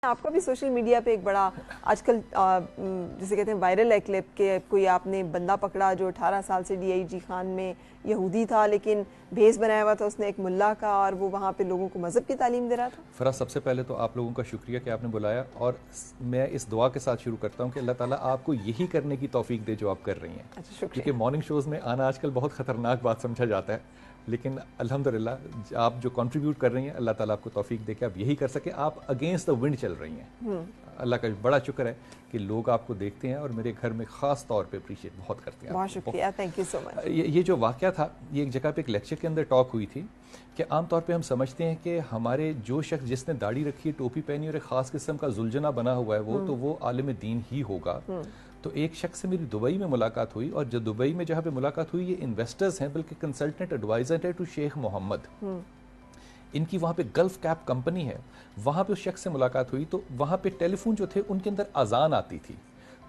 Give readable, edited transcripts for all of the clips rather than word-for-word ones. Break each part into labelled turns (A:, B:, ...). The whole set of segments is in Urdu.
A: آپ کا بھی سوشل میڈیا پہ ایک بڑا آج کل جسے کہتے ہیں وائرل ہے کلپ کہ کوئی آپ نے بندہ پکڑا جو 18 سال سے ڈی آئی جی خان میں یہودی تھا لیکن بھیس بنایا ہوا تھا اس نے ایک ملا کا، اور وہ وہاں پہ لوگوں کو مذہب کی تعلیم دے رہا تھا۔
B: فراز، سب سے پہلے تو آپ لوگوں کا شکریہ کہ آپ نے بلایا، اور میں اس دعا کے ساتھ شروع کرتا ہوں کہ اللہ تعالیٰ آپ کو یہی کرنے کی توفیق دے جو آپ کر رہی ہیں۔ کیونکہ مارننگ شوز میں آنا آج کل بہت خطرناک بات سمجھا جاتا ہے، لیکن الحمدللہ آپ جو کنٹریبیوٹ کر رہی ہیں اللہ تعالیٰ آپ کو توفیق دے کہ آپ یہی کر سکیں۔ آپ اگینسٹ دا ونڈ چل رہی ہیں۔ اللہ کا بڑا شکر ہے کہ لوگ آپ کو دیکھتے ہیں اور میرے گھر میں خاص طور پہ اپریشیٹ بہت کرتے ہیں۔
A: بہت شکریہ، تھینک یو سو مچ۔
B: یہ جو واقعہ تھا، یہ ایک جگہ پہ ایک لیکچر کے اندر ٹاک ہوئی تھی کہ عام طور پہ ہم سمجھتے ہیں کہ ہمارے جو شخص جس نے داڑھی رکھی ہے، ٹوپی پہنی اور ایک خاص قسم کا زلجنا بنا ہوا ہے تو وہ عالم دین ہی ہوگا۔ تو ایک شخص سے میری دبئی میں ملاقات ہوئی، اور جو دبئی میں جہاں پہ ملاقات ہوئی، یہ انویسٹرز ہیں، بلکہ کنسلٹنٹ ایڈوائزر ہے ٹو شیخ محمد۔ ان کی وہاں پہ گلف کیپ کمپنی ہے، وہاں پہ اس شخص سے ملاقات ہوئی تو وہاں پہ ٹیلی فون جو تھے ان کے اندر اذان آتی تھی،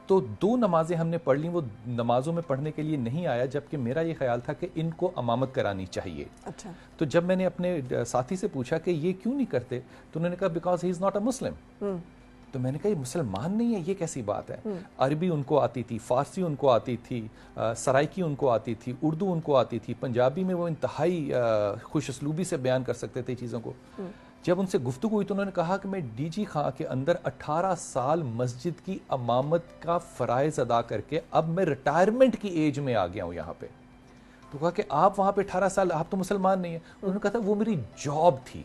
B: تو 2 نمازیں ہم نے پڑھ لیں، وہ نمازوں میں پڑھنے کے لیے نہیں آیا، جبکہ میرا یہ خیال تھا کہ ان کو امامت کرانی چاہیے۔
A: اچھا،
B: تو جب میں نے اپنے ساتھی سے پوچھا کہ یہ کیوں نہیں کرتے، تو انہوں نے کہا because he is not a مسلم۔ تو میں نے کہا یہ مسلمان نہیں ہے، یہ کیسی بات ہے؟ عربی ان کو آتی تھی، فارسی ان کو آتی تھی، سرائکی ان کو آتی تھی، اردو ان کو آتی تھی، پنجابی میں وہ انتہائی خوش اسلوبی سے بیان کر سکتے تھے چیزوں کو۔ جب ان سے گفتگو ہوئی تو انہوں نے کہا کہ میں ڈی جی خان کے اندر 18 سال مسجد کی امامت کا فرائض ادا کر کے اب میں ریٹائرمنٹ کی ایج میں آ گیا ہوں یہاں پہ۔ تو کہا کہ آپ وہاں پہ 18 سال، آپ تو مسلمان نہیں ہیں۔ انہوں نے کہا تھا وہ میری جاب تھی،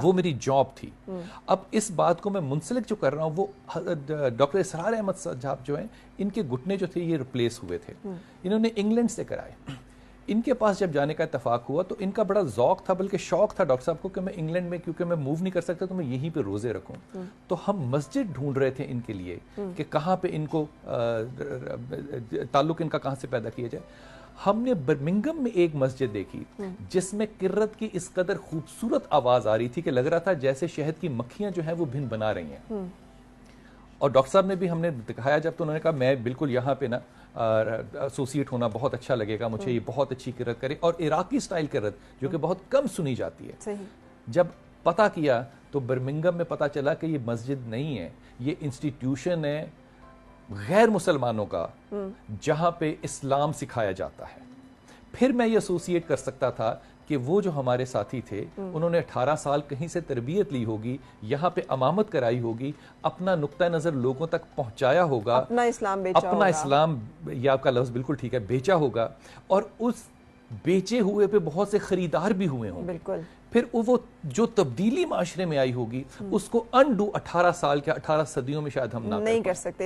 B: وہ میری جاب تھی۔ اب اس بات کو میں منسلک جو کر رہا ہوں، وہ ڈاکٹر اسرار احمد صاحب جو ہیں، ان کے گھٹنے جو تھے یہ ریپلیس ہوئے تھے، انہوں نے انگلینڈ سے کرائے۔ ان کے پاس جب جانے کا اتفاق ہوا تو ان کا بڑا ذوق تھا، بلکہ شوق تھا ڈاکٹر صاحب کو کہ میں انگلینڈ میں، کیونکہ میں موو نہیں کر سکتا تو میں یہیں پہ روزے رکھوں۔ تو ہم مسجد ڈھونڈ رہے تھے ان کے لیے کہ کہاں پہ ان کو تعلق ان کا کہاں سے پیدا کیا جائے۔ ہم نے برمنگم میں ایک مسجد دیکھی جس میں کرت کی اس قدر خوبصورت آواز آ رہی تھی کہ لگ رہا تھا جیسے شہد کی مکھیاں جو ہیں وہ بھن بنا رہی ہیں۔ اور ڈاکٹر صاحب نے بھی ہم نے دکھایا جب، تو انہوں نے کہا میں بالکل یہاں پہ نا ایسوسیٹ ہونا بہت اچھا لگے گا مجھے، یہ بہت اچھی کرت کرے، اور عراقی سٹائل کرت جو کہ بہت کم سنی جاتی ہے۔ جب پتہ کیا تو برمنگم میں پتہ چلا کہ یہ مسجد نہیں ہے، یہ انسٹیٹیوشن ہے غیر مسلمانوں کا جہاں پہ اسلام سکھایا جاتا ہے۔ پھر میں یہ ایسوسیٹ کر سکتا تھا کہ وہ جو ہمارے ساتھی تھے انہوں نے 18 سال کہیں سے تربیت لی ہوگی، یہاں پہ امامت کرائی ہوگی، اپنا نقطہ نظر لوگوں تک پہنچایا ہوگا،
A: اپنا اسلام بیچا ہوگا،
B: اپنا اسلام، یہ آپ کا لفظ بالکل ٹھیک ہے، بیچا ہوگا، اور اس بیچے ہوئے پہ بہت سے خریدار بھی ہوئے ہوں۔
A: بالکل۔
B: پھر وہ جو تبدیلی معاشرے میں آئی ہوگی اس کو انڈو 18 سال کے 18 صدیوں میں شاید ہم نہ
A: نہیں کر سکتے۔